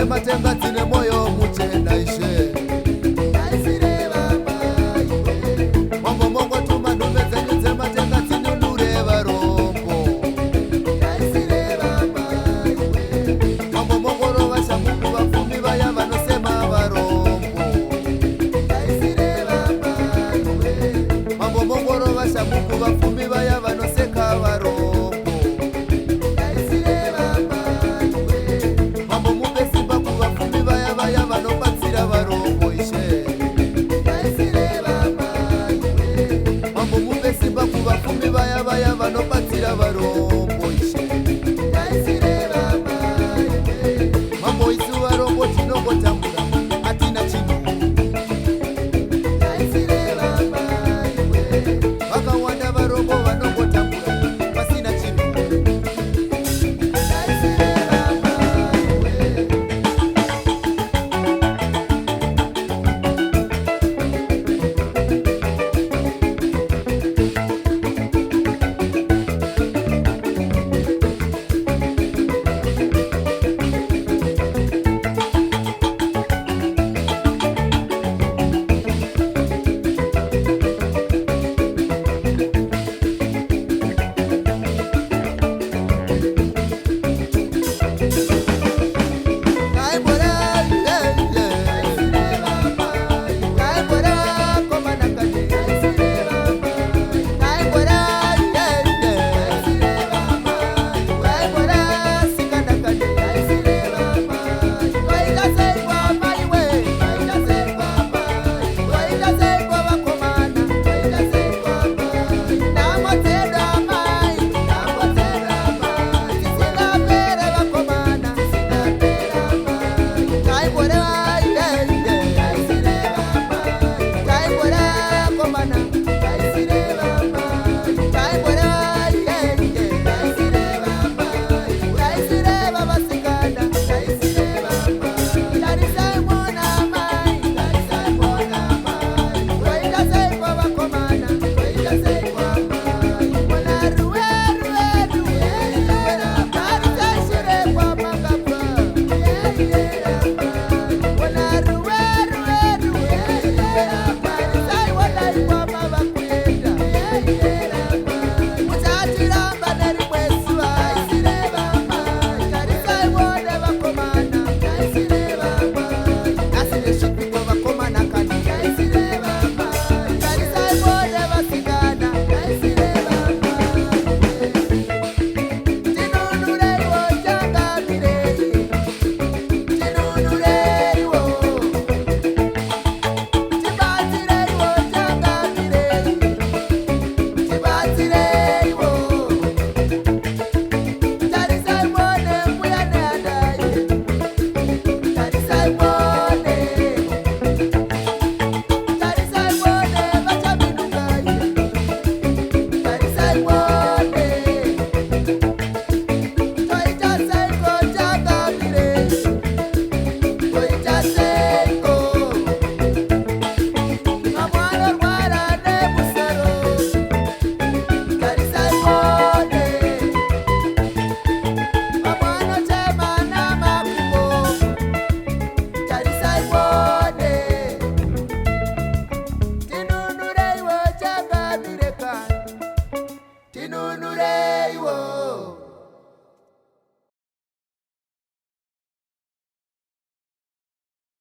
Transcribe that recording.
matenga tine moyo muchena ishe mambo mongo tuma ndume zenyu dzematenga dzinunure varombo mambo mongoro vashamuku vapfumi vaya vanosema varombo mambo mongoro vashamuku vapfumi vaya vanoseka varombo mambo mupe simba kuvapfumi vaya vaya vanobatsira varombo ishe mambo mupe simba kuvapfumi vaya vaya vanobatsira varombo ishe mambo isu varombo tinongotambudzika